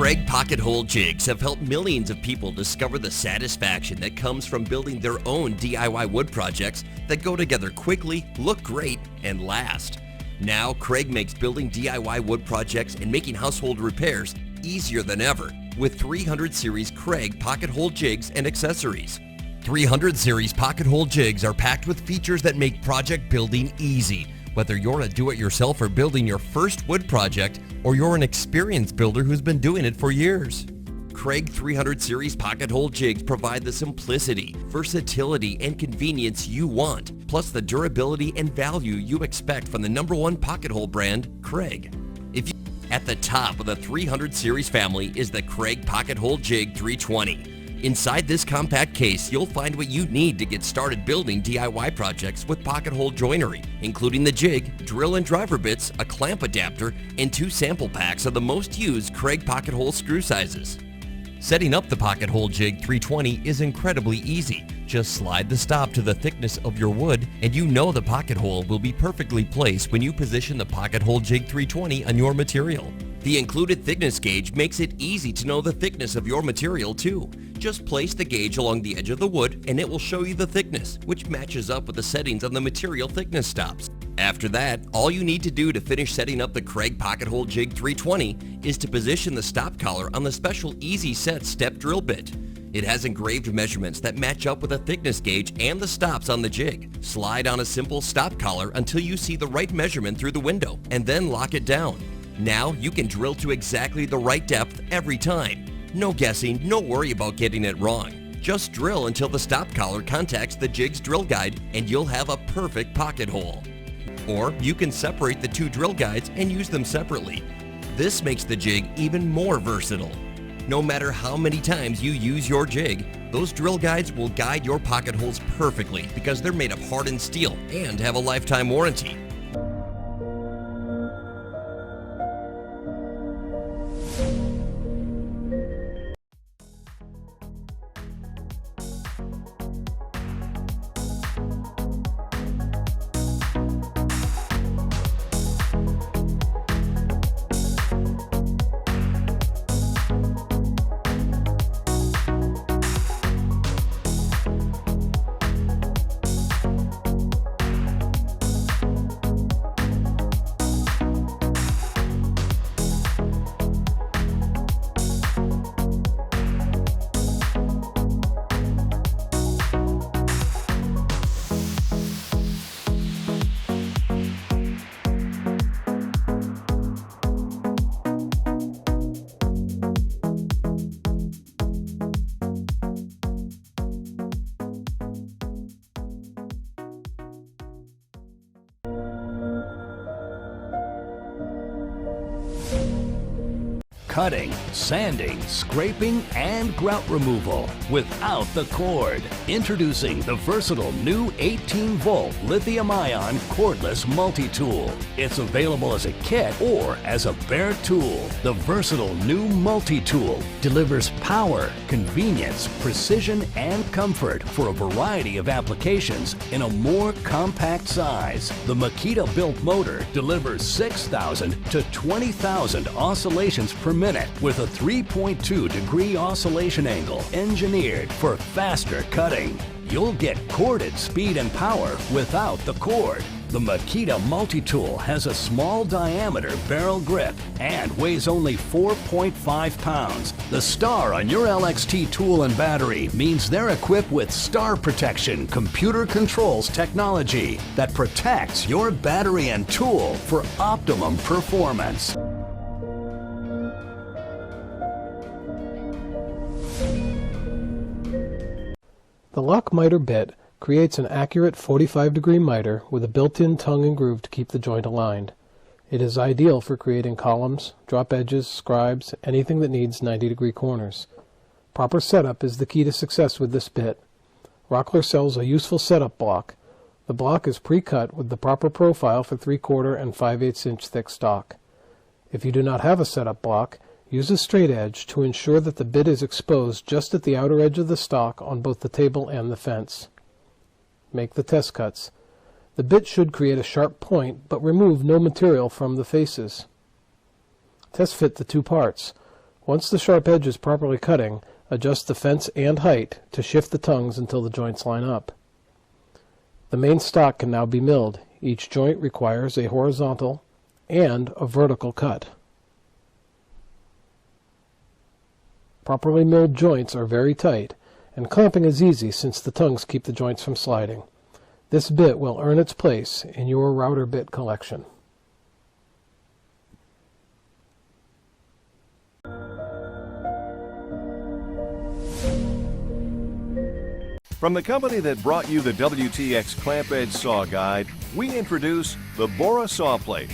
Craig pocket hole jigs have helped millions of people discover the satisfaction that comes from building their own DIY wood projects that go together quickly, look great, and last. Now, Craig makes building DIY wood projects and making household repairs easier than ever with 300 series Craig pocket hole jigs and accessories. 300 series pocket hole jigs are packed with features that make project building easy. Whether you're a do-it-yourself or building your first wood project, or you're an experienced builder who's been doing it for years. Craig 300 series pocket hole jigs provide the simplicity, versatility, and convenience you want, plus the durability and value you expect from the #1 pocket hole brand, Craig. At the top of the 300 series family is the Craig Pocket Hole Jig 320. Inside this compact case, you'll find what you need to get started building DIY projects with pocket hole joinery, including the jig, drill and driver bits, a clamp adapter, and 2 sample packs of the most used Craig pocket hole screw sizes. Setting up the Pocket Hole Jig 320 is incredibly easy. Just slide the stop to the thickness of your wood, and you know the pocket hole will be perfectly placed when you position the Pocket Hole Jig 320 on your material. The included thickness gauge makes it easy to know the thickness of your material too. Just place the gauge along the edge of the wood and it will show you the thickness, which matches up with the settings on the material thickness stops. After that, all you need to do to finish setting up the Craig Pocket Hole Jig 320 is to position the stop collar on the special Easy Set step drill bit. It has engraved measurements that match up with the thickness gauge and the stops on the jig. Slide on a simple stop collar until you see the right measurement through the window, and then lock it down. Now you can drill to exactly the right depth every time. No guessing, no worry about getting it wrong. Just drill until the stop collar contacts the jig's drill guide and you'll have a perfect pocket hole. Or you can separate the 2 drill guides and use them separately. This makes the jig even more versatile. No matter how many times you use your jig, those drill guides will guide your pocket holes perfectly because they're made of hardened steel and have a lifetime warranty. Cutting, sanding, scraping, and grout removal without the cord. Introducing the versatile new 18-volt lithium-ion cordless multi-tool. It's available as a kit or as a bare tool. The versatile new multi-tool delivers power, convenience, precision, and comfort for a variety of applications in a more compact size. The Makita-built motor delivers 6,000 to 20,000 oscillations per minute with a 3.2-degree oscillation angle engineered for faster cutting. You'll get corded speed and power without the cord. The Makita multi-tool has a small diameter barrel grip and weighs only 4.5 pounds. The star on your LXT tool and battery means they're equipped with Star Protection computer controls technology that protects your battery and tool for optimum performance. The lock miter bit creates an accurate 45-degree miter with a built-in tongue and groove to keep the joint aligned. It is ideal for creating columns, drop edges, scribes, anything that needs 90-degree corners. Proper setup is the key to success with this bit. Rockler sells a useful setup block. The block is pre-cut with the proper profile for 3/4 and 5/8 inch thick stock. If you do not have a setup block, use a straight edge to ensure that the bit is exposed just at the outer edge of the stock on both the table and the fence. Make the test cuts. The bit should create a sharp point, but remove no material from the faces. Test fit the 2 parts. Once the sharp edge is properly cutting, adjust the fence and height to shift the tongues until the joints line up. The main stock can now be milled. Each joint requires a horizontal and a vertical cut. Properly milled joints are very tight, and clamping is easy since the tongues keep the joints from sliding. This bit will earn its place in your router bit collection. From the company that brought you the WTX Clamp Edge Saw Guide, we introduce the Bora Saw Plate.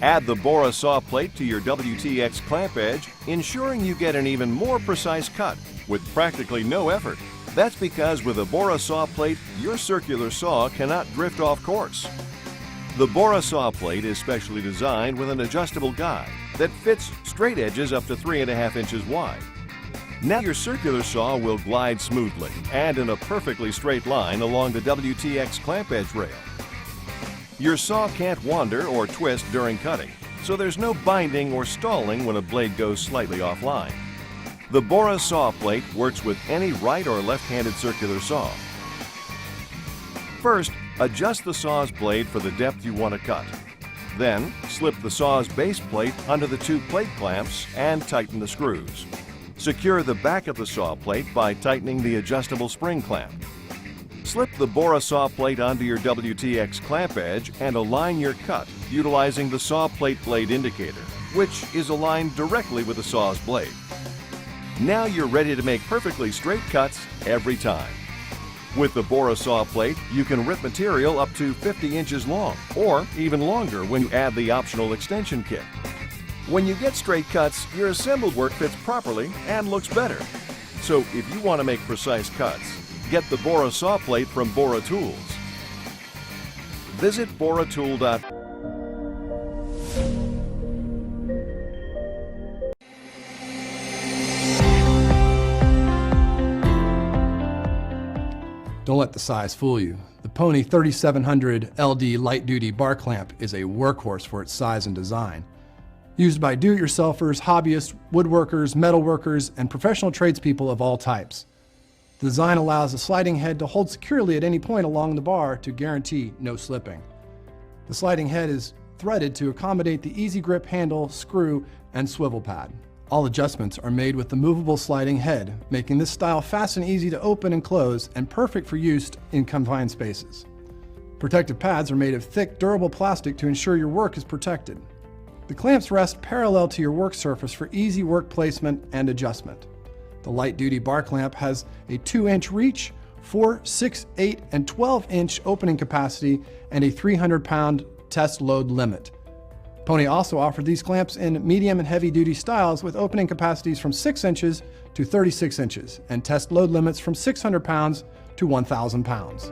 Add the Bora Saw Plate to your WTX Clamp Edge, ensuring you get an even more precise cut with practically no effort. That's because with a Bora Saw Plate, your circular saw cannot drift off course. The Bora Saw Plate is specially designed with an adjustable guide that fits straight edges up to 3.5 inches wide. Now your circular saw will glide smoothly and in a perfectly straight line along the WTX clamp edge rail. Your saw can't wander or twist during cutting, so there's no binding or stalling when a blade goes slightly offline. The Bora Saw Plate works with any right or left-handed circular saw. First, adjust the saw's blade for the depth you want to cut. Then, slip the saw's base plate under the two plate clamps and tighten the screws. Secure the back of the saw plate by tightening the adjustable spring clamp. Slip the Bora Saw Plate onto your WTX clamp edge and align your cut utilizing the saw plate blade indicator, which is aligned directly with the saw's blade. Now you're ready to make perfectly straight cuts every time. With the Bora Saw Plate, you can rip material up to 50 inches long, or even longer when you add the optional extension kit. When you get straight cuts, your assembled work fits properly and looks better. So if you want to make precise cuts, get the Bora Saw Plate from Bora Tools. Visit boratool.com. Don't let the size fool you. The Pony 3700 LD light-duty bar clamp is a workhorse for its size and design. Used by do-it-yourselfers, hobbyists, woodworkers, metalworkers, and professional tradespeople of all types. The design allows the sliding head to hold securely at any point along the bar to guarantee no slipping. The sliding head is threaded to accommodate the easy grip handle, screw, and swivel pad. All adjustments are made with the movable sliding head, making this style fast and easy to open and close and perfect for use in confined spaces. Protective pads are made of thick, durable plastic to ensure your work is protected. The clamps rest parallel to your work surface for easy work placement and adjustment. The light-duty bar clamp has a 2-inch reach, 4, 6, 8, and 12-inch opening capacity, and a 300-pound test load limit. Pony also offered these clamps in medium and heavy-duty styles with opening capacities from 6 inches to 36 inches and test load limits from 600 pounds to 1,000 pounds.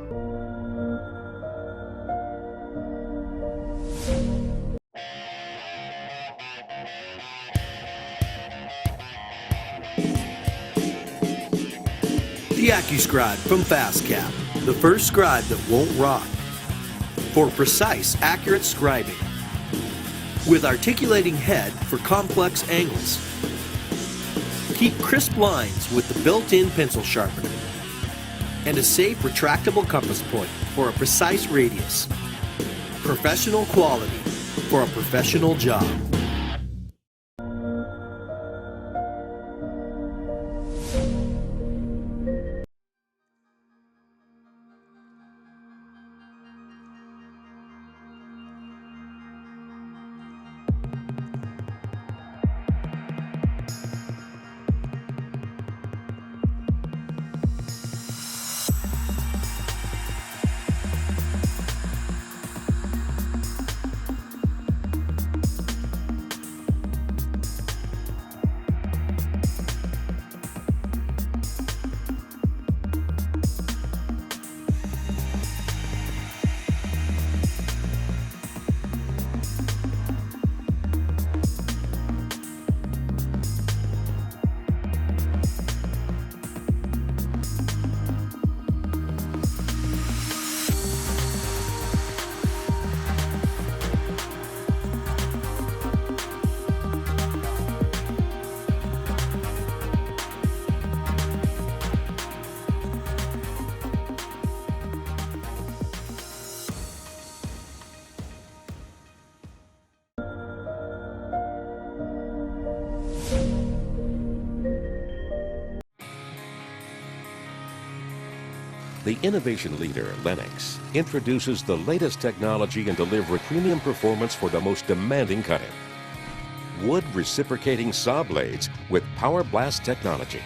The AccuScribe from FastCap, the first scribe that won't rot. For precise, accurate scribing. With articulating head for complex angles. Keep crisp lines with the built-in pencil sharpener. And a safe retractable compass point for a precise radius. Professional quality for a professional job. The innovation leader, Lennox, introduces the latest technology and delivers premium performance for the most demanding cutting. Wood reciprocating saw blades with Power Blast technology.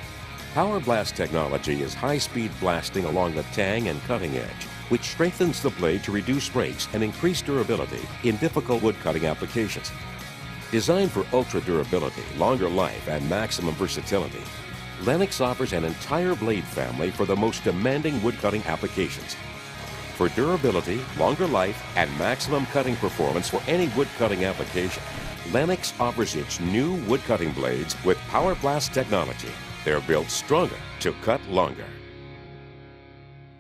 Power Blast technology is high-speed blasting along the tang and cutting edge, which strengthens the blade to reduce breaks and increase durability in difficult wood cutting applications. Designed for ultra durability, longer life, and maximum versatility, Lennox offers an entire blade family for the most demanding wood cutting applications. For durability, longer life, and maximum cutting performance for any wood cutting application, Lennox offers its new wood cutting blades with Power Blast technology. They're built stronger to cut longer.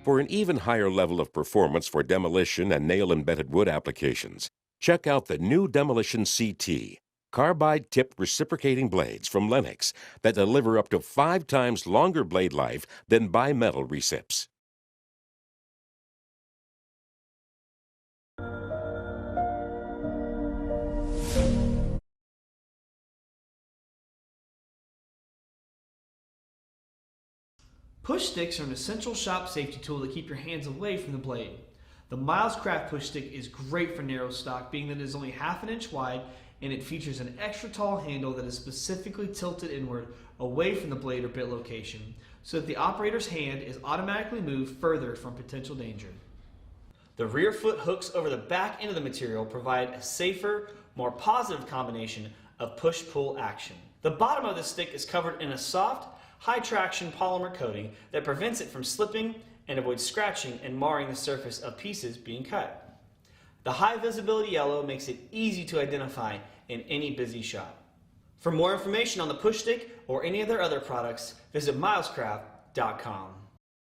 For an even higher level of performance for demolition and nail-embedded wood applications, check out the new Demolition CT, carbide-tipped reciprocating blades from Lennox that deliver up to 5 times longer blade life than bimetal recips. Push sticks are an essential shop safety tool to keep your hands away from the blade. The Miles Craft push stick is great for narrow stock, being that it is only ½ an inch wide, and it features an extra tall handle that is specifically tilted inward away from the blade or bit location, so that the operator's hand is automatically moved further from potential danger. The rear foot hooks over the back end of the material provide a safer, more positive combination of push-pull action. The bottom of the stick is covered in a soft, high-traction polymer coating that prevents it from slipping and avoids scratching and marring the surface of pieces being cut. The high-visibility yellow makes it easy to identify in any busy shop. For more information on the push stick or any of their other products, visit milescraft.com.